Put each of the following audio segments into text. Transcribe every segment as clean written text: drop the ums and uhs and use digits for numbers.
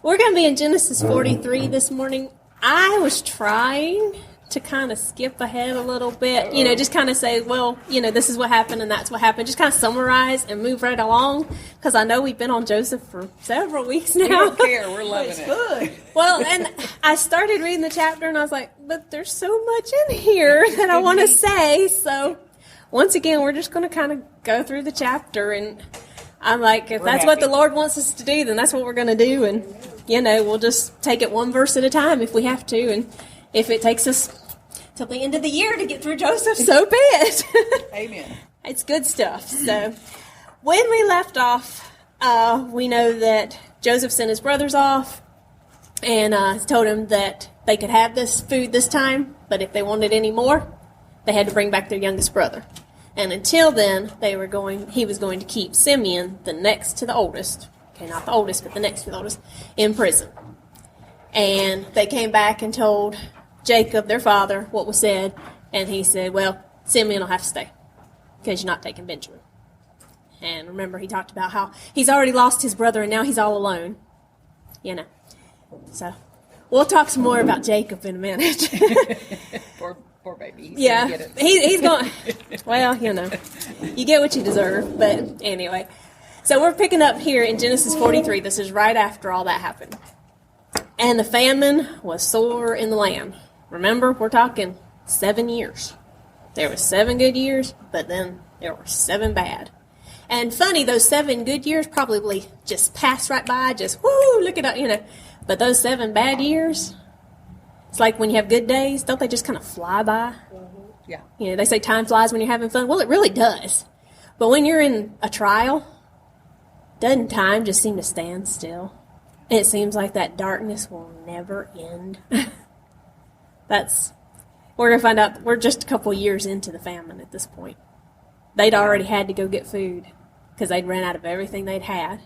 We're going to be in Genesis 43 this morning. I was trying to kind of skip ahead a little bit, just kind of say, well, this is what happened and that's what happened. Just kind of summarize and move right along, because I know we've been on Joseph for several weeks now. We don't care. We're loving it. Good. Well, and I started reading the chapter and I was like, but there's so much in here that I want to say. So once again, we're just going to kind of go through the chapter, and I'm like, if that's what the Lord wants us to do, then that's what we're going to do. And, we'll just take it one verse at a time if we have to. And if it takes us till the end of the year to get through Joseph, so be it. Amen. It's good stuff. So when we left off, we know that Joseph sent his brothers off and told them that they could have this food this time, but if they wanted any more, they had to bring back their youngest brother. And until then, he was going to keep Simeon, the next to the oldest, not the oldest, but the next to the oldest, in prison. And they came back and told Jacob, their father, what was said, and he said, well, Simeon will have to stay because you're not taking Benjamin. And remember, he talked about how he's already lost his brother and now he's all alone. So we'll talk some more about Jacob in a minute. Poor baby. He's going, well, you get what you deserve. But anyway, so we're picking up here in Genesis 43. This is right after all that happened. And the famine was sore in the land. Remember, we're talking 7 years. There were 7 good years, but then there were 7 bad. And funny, those 7 good years probably just passed right by, just, whoo, look at it, But those 7 bad years, it's like when you have good days, don't they just kind of fly by? Mm-hmm. Yeah. They say time flies when you're having fun. Well, it really does. But when you're in a trial, doesn't time just seem to stand still? And it seems like that darkness will never end. We're going to find out we're just a couple years into the famine at this point. They'd already had to go get food because they'd ran out of everything they'd had.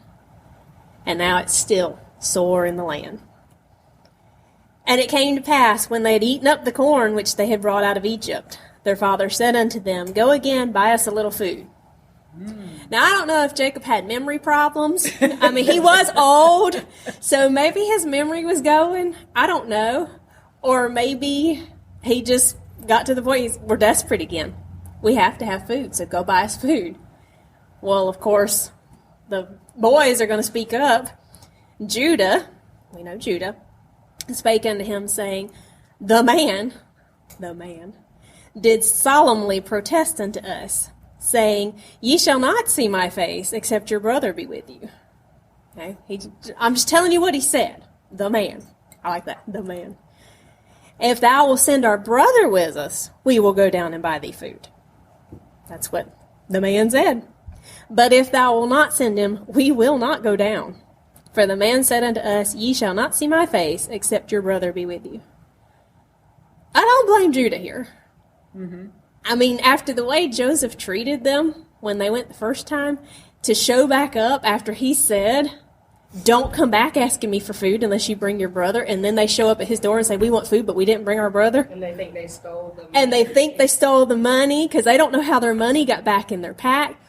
And now it's still sore in the land. And it came to pass, when they had eaten up the corn which they had brought out of Egypt, their father said unto them, go again, buy us a little food. Now, I don't know if Jacob had memory problems. I mean, he was old, so maybe his memory was going. I don't know. Or maybe he just got to the point, we're desperate again. We have to have food, so go buy us food. Well, of course, the boys are going to speak up. Judah, we know Judah, spake unto him, saying, the man, did solemnly protest unto us, saying, ye shall not see my face, except your brother be with you. Okay? I'm just telling you what he said. The man. I like that. The man. If thou wilt send our brother with us, we will go down and buy thee food. That's what the man said. But if thou wilt not send him, we will not go down. For the man said unto us, ye shall not see my face, except your brother be with you. I don't blame Judah here. Mm-hmm. I mean, after the way Joseph treated them when they went the first time, to show back up after he said, don't come back asking me for food unless you bring your brother, and then they show up at his door and say, we want food, but we didn't bring our brother. And they think they stole the money. And they think they stole the money because they don't know how their money got back in their pack.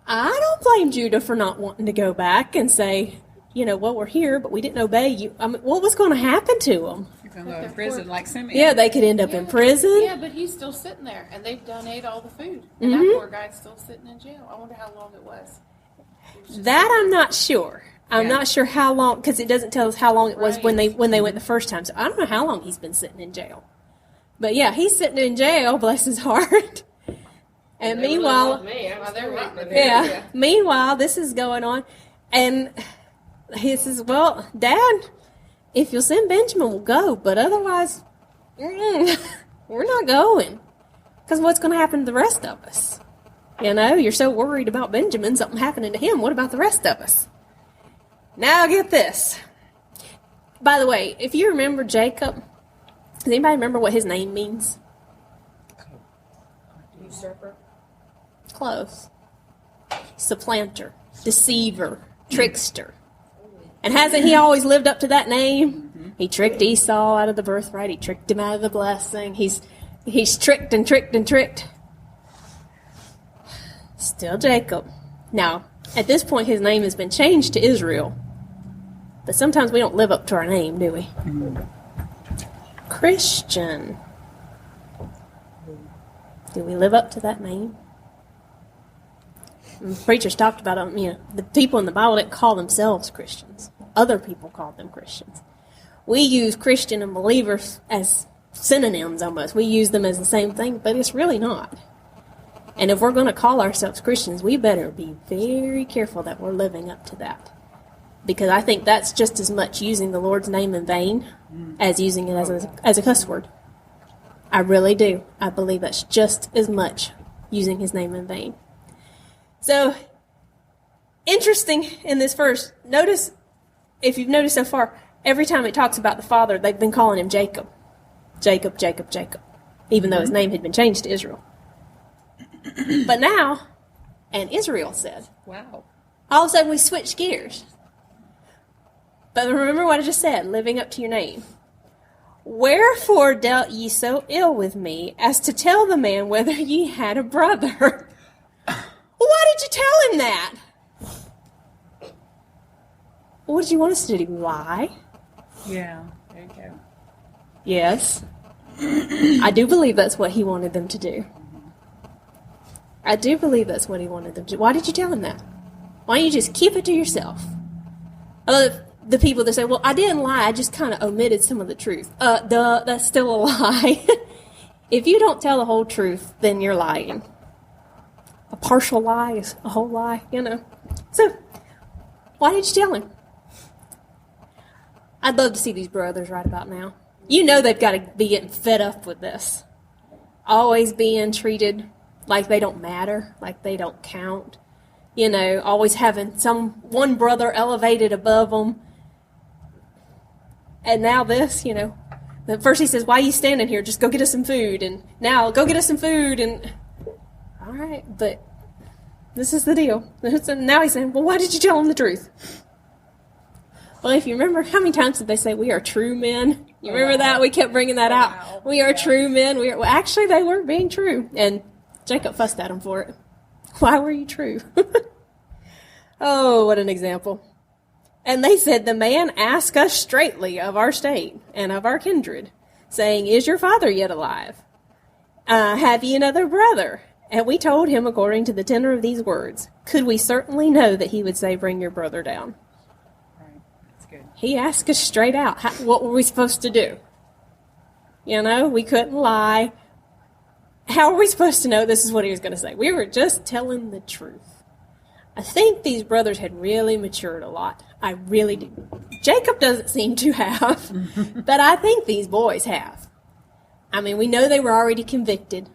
I don't blame Judah for not wanting to go back and say, well, we're here, but we didn't obey you. I mean, what was going to happen to them? You're going to go to prison like Simeon. Yeah, they could end up in prison. Yeah, but he's still sitting there, and they've donated all the food. And that poor guy's still sitting in jail. I wonder how long it was. That I'm not sure. I'm not sure how long, because it doesn't tell us how long it was when they went the first time. So I don't know how long he's been sitting in jail. But yeah, he's sitting in jail, bless his heart. And meanwhile, meanwhile, this is going on, and he says, well, Dad, if you'll send Benjamin, we'll go. But otherwise, we're not going. Because what's going to happen to the rest of us? You're so worried about Benjamin, something happening to him. What about the rest of us? Now get this. By the way, if you remember Jacob, does anybody remember what his name means? Usurper. Close. Supplanter, deceiver, trickster. And hasn't he always lived up to that name? Mm-hmm. He tricked Esau out of the birthright. He tricked him out of the blessing. He's tricked and tricked and tricked. Still Jacob. Now, at this point, his name has been changed to Israel. But sometimes we don't live up to our name, do we? Christian. Do we live up to that name? And the preachers talked about them. The people in the Bible didn't call themselves Christians. Other people called them Christians. We use Christian and believers as synonyms almost. We use them as the same thing, but it's really not. And if we're going to call ourselves Christians, we better be very careful that we're living up to that. Because I think that's just as much using the Lord's name in vain as using it as a cuss word. I really do. I believe that's just as much using his name in vain. So, interesting in this verse, notice, if you've noticed so far, every time it talks about the father, they've been calling him Jacob. Jacob, Jacob, Jacob. Even though his name had been changed to Israel. But now, and Israel said. Wow. All of a sudden we switched gears. But remember what I just said, living up to your name. Wherefore dealt ye so ill with me, as to tell the man whether ye had a brother? Why did you tell him that? What did you want us to do? Lie? Yeah, there you go. Yes. I do believe that's what he wanted them to do. I do believe that's what he wanted them to do. Why did you tell him that? Why don't you just keep it to yourself? The people that say, well, I didn't lie, I just kind of omitted some of the truth. That's still a lie. If you don't tell the whole truth, then you're lying. A partial lie is a whole lie, So, why did you tell him? I'd love to see these brothers right about now. They've got to be getting fed up with this. Always being treated like they don't matter, like they don't count. Always having one brother elevated above them. And now this, At first he says, why are you standing here? Just go get us some food. And now, go get us some food. And, all right, but this is the deal. And now he's saying, well, why did you tell him the truth? Well, if you remember, how many times did they say, we are true men? You remember that? We kept bringing that out. We are true men. Well, actually, they weren't being true. And Jacob fussed at him for it. Why were you true? Oh, what an example. And they said, the man asked us straightly of our state and of our kindred, saying, is your father yet alive? Have ye another brother? And we told him according to the tenor of these words. Could we certainly know that he would say, bring your brother down? Right. That's good. He asked us straight out, what were we supposed to do? We couldn't lie. How are we supposed to know this is what he was going to say? We were just telling the truth. I think these brothers had really matured a lot. I really do. Jacob doesn't seem to have, but I think these boys have. I mean, we know they were already convicted.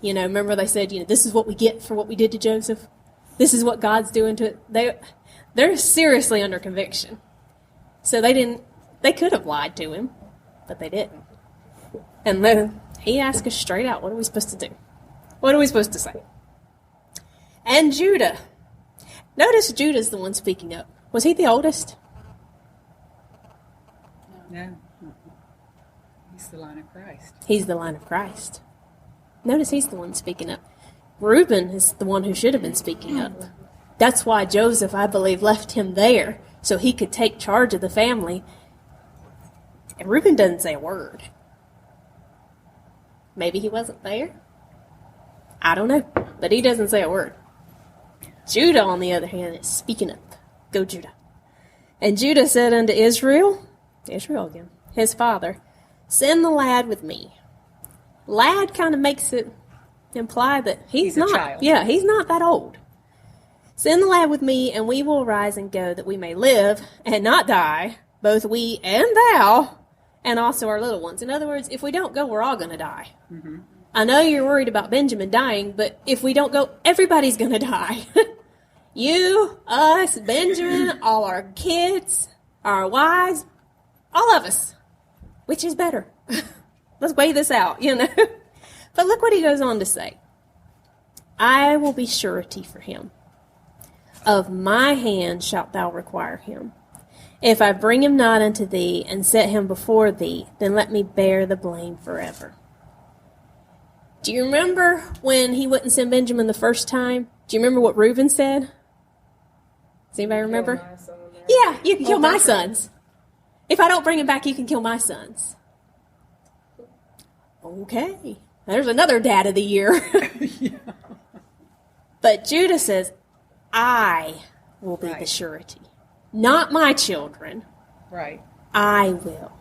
Remember they said, this is what we get for what we did to Joseph. This is what God's doing to it. They're seriously under conviction. So they could have lied to him, but they didn't. And then he asked us straight out, what are we supposed to do? What are we supposed to say? And Judah. Notice Judah's the one speaking up. Was he the oldest? No. He's the line of Christ. He's the line of Christ. Notice he's the one speaking up. Reuben is the one who should have been speaking up. That's why Joseph, I believe, left him there so he could take charge of the family. And Reuben doesn't say a word. Maybe he wasn't there. I don't know. But he doesn't say a word. Judah, on the other hand, is speaking up. Go, Judah. And Judah said unto Israel again, his father, send the lad with me. Lad kind of makes it imply that he's not. A child. Yeah, he's not that old. Send the lad with me, and we will arise and go, that we may live and not die, both we and thou, and also our little ones. In other words, if we don't go, we're all going to die. Mm-hmm. I know you're worried about Benjamin dying, but if we don't go, everybody's going to die. You, us, Benjamin, all our kids, our wives, all of us. Which is better? Let's weigh this out, But look what he goes on to say. I will be surety for him. Of my hand shalt thou require him. If I bring him not unto thee, and set him before thee, then let me bear the blame forever. Do you remember when he wouldn't send Benjamin the first time? Do you remember what Reuben said? Does anybody remember? Yeah, you can kill my sons. If I don't bring him back, you can kill my sons. Okay. There's another dad of the year. But Judah says, I will be the surety. Not my children. Right. I will.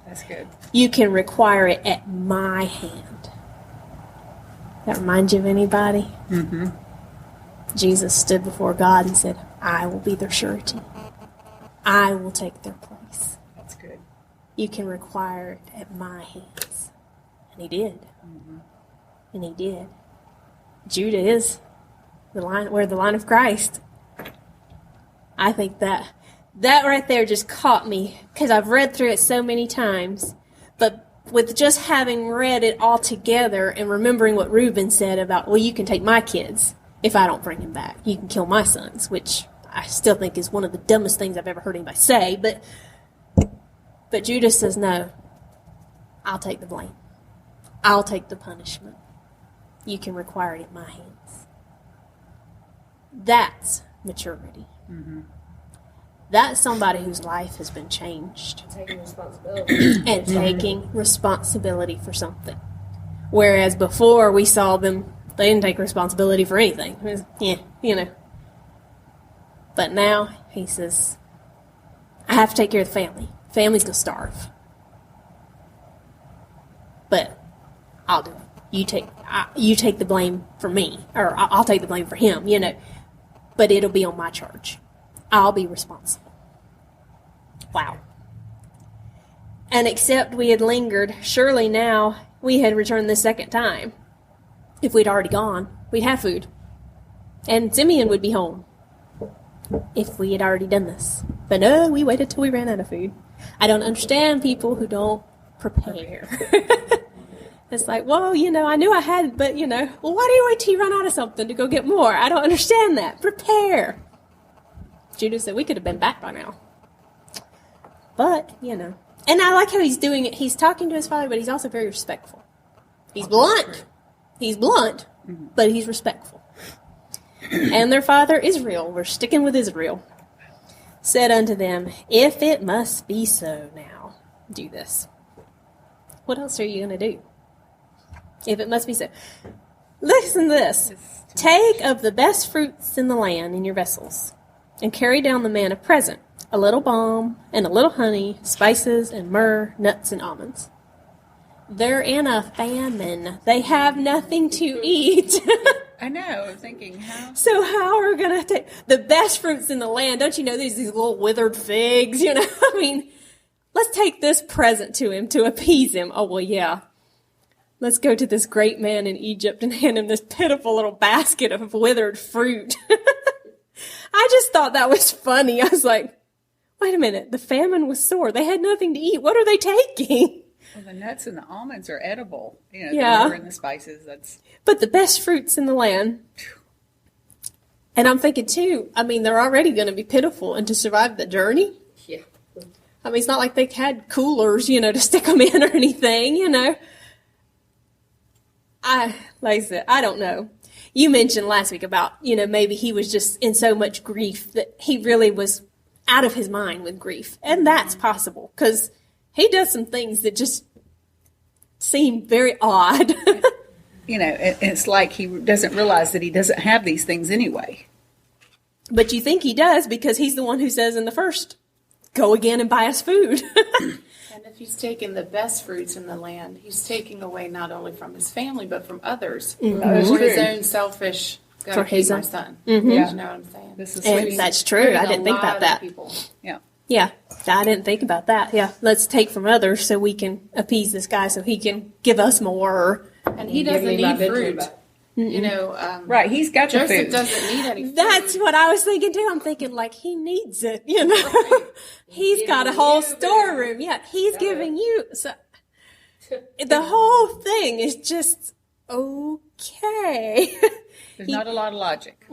That's good. You can require it at my hand. That reminds you of anybody? Mm-hmm. Jesus stood before God and said, I will be their surety. I will take their place. That's good. You can require it at my hands. And he did. Mm-hmm. And he did. Judah is the line of Christ. I think that right there just caught me because I've read through it so many times. But with just having read it all together and remembering what Reuben said about, well, you can take my kids if I don't bring him back. You can kill my sons, which I still think is one of the dumbest things I've ever heard anybody say. But Judah says, no, I'll take the blame. I'll take the punishment. You can require it at my hands. That's maturity. Mm-hmm. That's somebody whose life has been changed. Taking responsibility. And taking responsibility for something. Whereas before we saw them, they didn't take responsibility for anything. It was, But now he says, I have to take care of the family. Family's going to starve. But I'll do it. You take the blame for me. Or I'll take the blame for him, But it'll be on my charge. I'll be responsible. Wow. And except we had lingered, surely now we had returned the second time. If we'd already gone, we'd have food. And Simeon would be home. If we had already done this. But no, we waited till we ran out of food. I don't understand people who don't prepare. It's like, well, I knew I had, but, well, why do you wait till you run out of something to go get more? I don't understand that. Prepare. Judah said we could have been back by now. But, And I like how he's doing it. He's talking to his father, but he's also very respectful. He's blunt. He's blunt, but he's respectful. And their father, Israel, we're sticking with Israel, said unto them, if it must be so now, do this. What else are you going to do? If it must be so. Listen to this. Take of the best fruits in the land in your vessels, and carry down the man a present, a little balm, and a little honey, spices, and myrrh, nuts, and almonds. They're in a famine. They have nothing to eat. I know. I'm thinking, how? So how are we going to take the best fruits in the land? Don't you know these little withered figs? Let's take this present to him to appease him. Oh, well, yeah. Let's go to this great man in Egypt and hand him this pitiful little basket of withered fruit. I just thought that was funny. I was like, wait a minute. The famine was sore. They had nothing to eat. What are they taking? Well, the nuts and the almonds are edible. Yeah. The myrrh and the spices. But the best fruits in the land. And I'm thinking, too, they're already going to be pitiful. And to survive the journey? Yeah. It's not like they had coolers, to stick them in or anything, like I said, I don't know. You mentioned last week about, maybe he was just in so much grief that he really was out of his mind with grief. And that's possible because he does some things that just seem very odd. It's like he doesn't realize that he doesn't have these things anyway. But you think he does because he's the one who says in the first, go again and buy us food. And if he's taking the best fruits in the land, he's taking away not only from his family, but from others. That's For true. his own selfish, For gotta his keep my own- son. Mhm. You Yeah. know what I'm saying? This is And sweet. that's true. Hurting I didn't a think lot about of that. people. Yeah. Yeah, I didn't think about that. Yeah, let's take from others so we can appease this guy so he can give us more. And he Give doesn't me my need bedroom fruit. back. Right. He's got the Joseph food. doesn't need any fruit. That's what I was thinking too. I'm thinking like he needs it, He's got a giving whole you storeroom. Yeah, he's giving you. So the whole thing is just okay. There's not a lot of logic.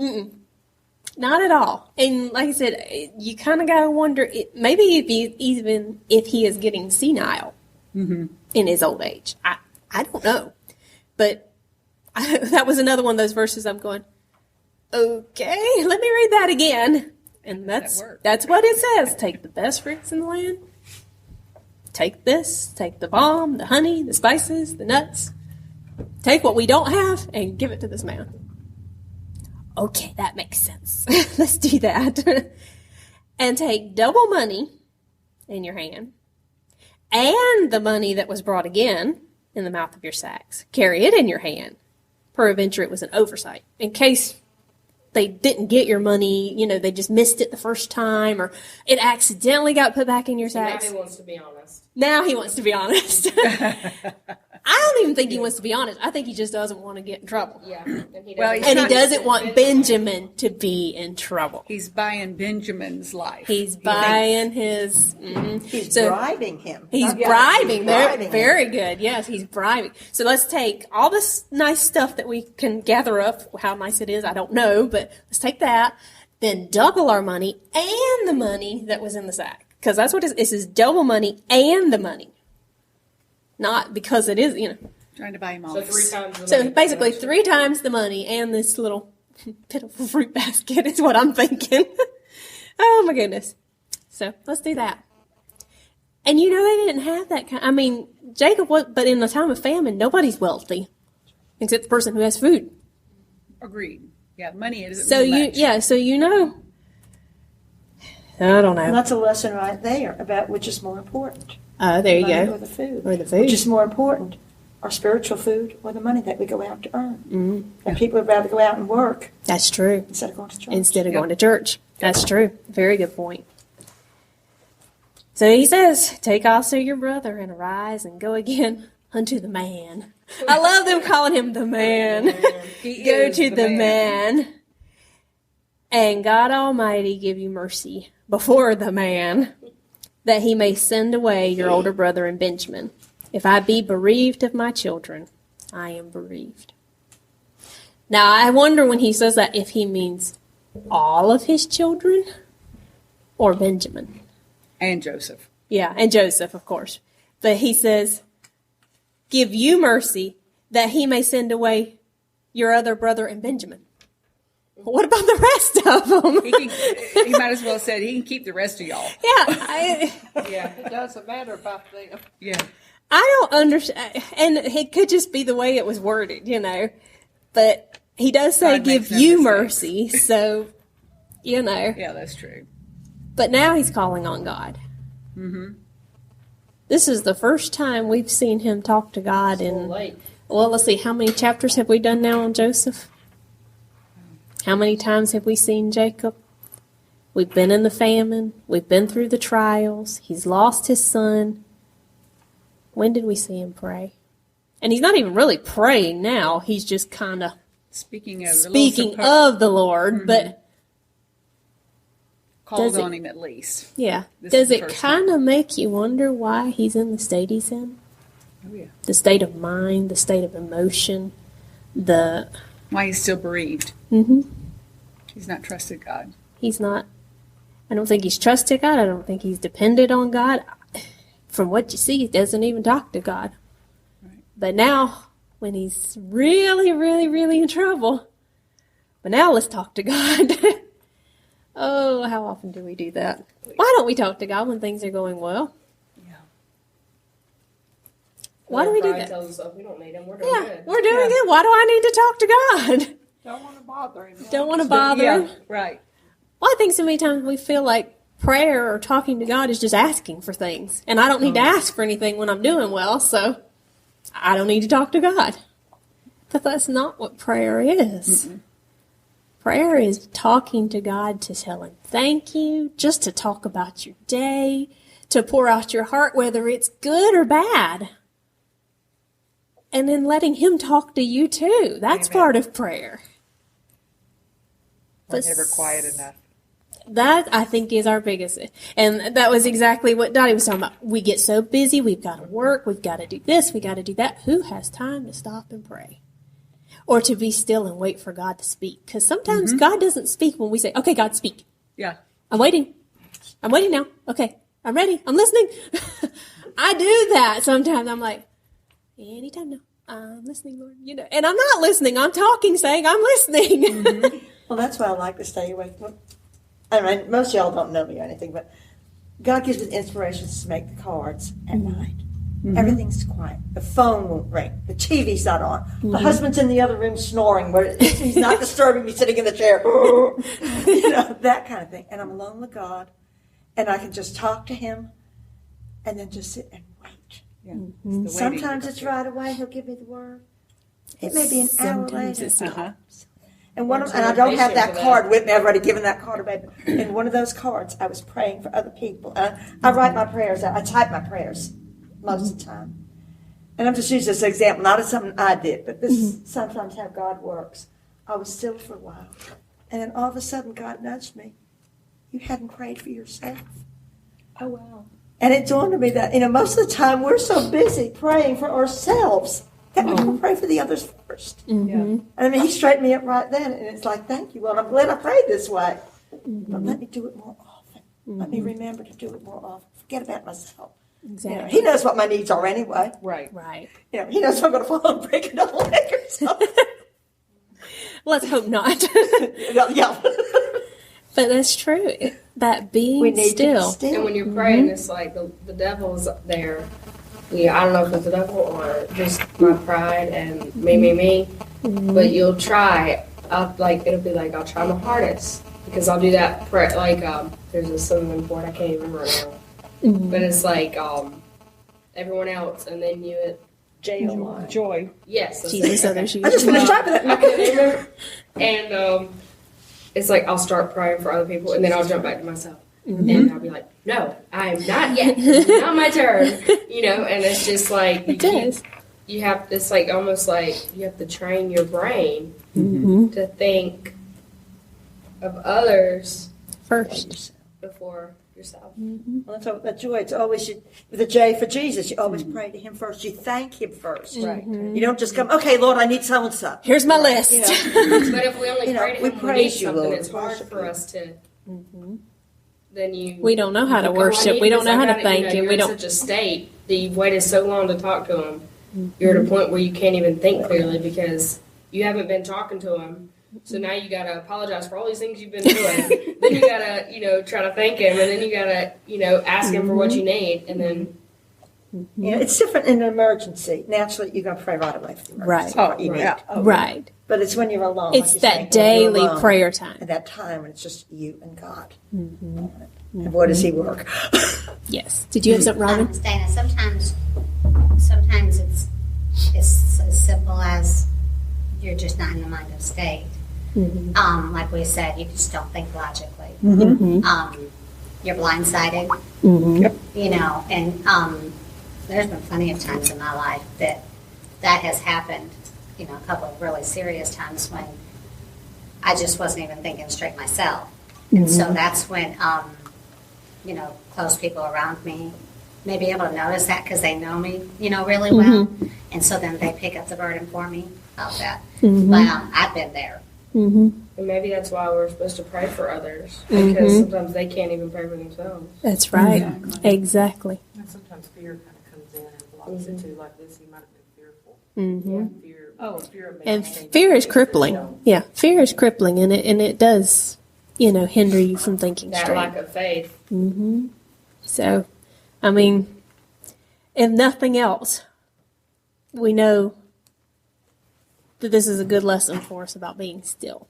Not at all. And like I said, you kind of got to wonder, maybe if he is getting senile in his old age. I don't know. But that was another one of those verses I'm going, okay, let me read that again. And that's what it says. Take the best fruits in the land take this, take the balm, the honey, the spices, the nuts, take what we don't have and give it to this man. Okay, that makes sense. Let's do that. And take double money in your hand and the money that was brought again in the mouth of your sacks. Carry it in your hand. Peradventure it was an oversight. In case they didn't get your money, they just missed it the first time, or it accidentally got put back in your sacks. Now he wants to be honest. Now he wants to be honest. I don't even think he wants to be honest. I think he just doesn't want to get in trouble. Yeah. And he doesn't want Benjamin to be in trouble. He's buying Benjamin's life. He's buying his... He's bribing him. He's bribing. Very good. Yes, he's bribing. So let's take all this nice stuff that we can gather up. How nice it is, I don't know, but let's take that. Then double our money and the money that was in the sack. Because that's what it is double money and the money. Not because it is, Trying to buy him all. So 3 times the money. So basically 3 times the money and this little pitiful fruit basket is what I'm thinking. Oh my goodness. So let's do that. And they didn't have that kind. Jacob was, but in the time of famine, nobody's wealthy except the person who has food. Agreed. Yeah, money isn't So really much. I don't know. And that's a lesson right there about which is more important. There you Money go. or the food. Or the food. Which is more important, our spiritual food or the money that we go out to earn. Mm-hmm. And people would rather go out and work That's true. instead of going to church. Going to church. That's true. Very good point. So he says, take also your brother and arise and go again unto the man. I love them calling him the man. Go to the man. And God Almighty give you mercy before the man, that he may send away your older brother and Benjamin. If I be bereaved of my children, I am bereaved. Now, I wonder when he says that if he means all of his children or Benjamin. And Joseph. Yeah, and Joseph, of course. But he says, give you mercy that he may send away your other brother and Benjamin. What about the rest of them? He might as well have said he can keep the rest of y'all. Yeah. Yeah, it doesn't matter about them. Yeah. I don't understand. And it could just be the way it was worded, But he does say, give you mercy. So, Yeah, that's true. But now he's calling on God. Mm-hmm. This is the first time we've seen him talk to God well, let's see, how many chapters have we done now on Joseph? How many times have we seen Jacob? We've been in the famine. We've been through the trials. He's lost his son. When did we see him pray? And he's not even really praying now. He's just kind of speaking of the Lord, mm-hmm. But called on him at least. Yeah. Does it kind of make you wonder why he's in the state he's in? Oh, yeah. The state of mind, the state of emotion, why he's still bereaved. Mm-hmm. He's not trusted God. He's not. I don't think he's trusted God. I don't think he's depended on God. From what you see, he doesn't even talk to God. Right. But now, when he's really, really, really in trouble, but now let's talk to God. Oh, how often do we do that? Why don't we talk to God when things are going well? Yeah. Why do we do that? Tells us, we don't need him. We're doing good. We're doing good. Why do I need to talk to God? Don't want to bother him. Don't want to bother him. Yeah, right. Well, I think so many times we feel like prayer or talking to God is just asking for things. And I don't need to ask for anything when I'm doing well, so I don't need to talk to God. But that's not what prayer is. Mm-mm. Prayer is talking to God to tell him thank you, just to talk about your day, to pour out your heart, whether it's good or bad. And then letting him talk to you too. That's Amen. Part of prayer. We're never quiet enough. That, I think, is our biggest. And that was exactly what Dottie was talking about. We get so busy. We've got to work. We've got to do this. We've got to do that. Who has time to stop and pray? Or to be still and wait for God to speak? Because sometimes God doesn't speak when we say, okay, God, speak. Yeah. I'm waiting. I'm waiting now. Okay. I'm ready. I'm listening. I do that sometimes. I'm like, anytime now. I'm listening, Lord. And I'm not listening. I'm talking, saying I'm listening. Mm-hmm. Well, that's why I like to stay away from. I mean, most of y'all don't know me or anything, but God gives me the inspirations to make the cards at night. Everything's quiet. The phone won't ring. The TV's not on. The husband's in the other room snoring, where he's not disturbing me sitting in the chair. That kind of thing. And I'm alone with God, and I can just talk to him, and then just sit and wait. Yeah. Sometimes it's right away. He'll give me the word. It may be an hour Sometimes later. it's not. And I don't have that card with me. I've already given that card away. But in one of those cards, I was praying for other people. I write my prayers out. I type my prayers most of the time. And I'm just using this example, not as something I did, but this is sometimes how God works. I was still for a while. And then all of a sudden, God nudged me. You hadn't prayed for yourself. Oh, wow. And it dawned on me that, most of the time we're so busy praying for ourselves that we don't pray for the others first. Yeah. And he straightened me up right then, and it's like, thank you. Well, I'm glad I prayed this way. But let me do it more often. Let me remember to do it more often. Forget about myself. Exactly. He knows what my needs are anyway. Right. Right. He knows if I'm going to fall and break another leg or something. Let's hope not. Yeah. But that's true. That being We need still. to be still. And when you're praying, it's like the devil's there. Yeah, I don't know if it's the devil or just my pride and me. But you'll try. It'll be like I'll try my hardest because I'll do that. There's a synonym for it. I can't even remember it now. But it's like everyone else, and then you. Joy. Yes. that's Jesus, it. others, you. I just finished typing I that. couldn't remember. And it's like I'll start praying for other people, and then I'll jump back to myself. And I'll be like, no, I am not yet. It's not my turn. And it's just like It does. you have this almost like you have to train your brain to think of others First. before yourself. Well, that's the joy. It's always with the J for Jesus. You always pray to him first. You thank him first. Right. You don't just come, okay, Lord, I need so and so. Here's my list. But if we only pray to we him when we need praise you, something, Lord. it's hard for us to. Then We don't know how to "Oh, I worship. need We don't this, know I how to got it." thank him. You're We in don't. such a state that you've waited so long to talk to him. You're at a point where you can't even think clearly because you haven't been talking to him. So now you gotta apologize for all these things you've been doing. Then you gotta, try to thank him, and then you gotta, ask him for what you need, and then. It's different in an emergency. Naturally, you're going to pray right away for the emergency. Right. what you need. Yeah. Right. But it's when you're alone. It's like you're that saying, when you're daily alone, prayer time. and that time when it's just you and God. And boy, does he work. Yes. Did you have something, Robin? Dana, sometimes it's as simple as you're just not in the mind of state. Like we said, you just don't think logically. You're blindsided. And there's been plenty of times in my life that has happened. A couple of really serious times when I just wasn't even thinking straight myself. And so that's when, close people around me may be able to notice that because they know me, really well. And so then they pick up the burden for me about that. But I've been there. And maybe that's why we're supposed to pray for others because sometimes they can't even pray for themselves. That's right. Exactly. And sometimes fear kind of comes in and blocks it too. Like this, he might have been fearful. Fear of making And changes. fear is crippling. Yeah, fear is crippling, and it does, hinder you from thinking That straight. lack of faith. So, I mean, if nothing else, we know that this is a good lesson for us about being still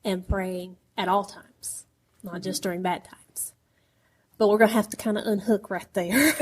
and praying at all times, not just during bad times. But we're going to have to kind of unhook right there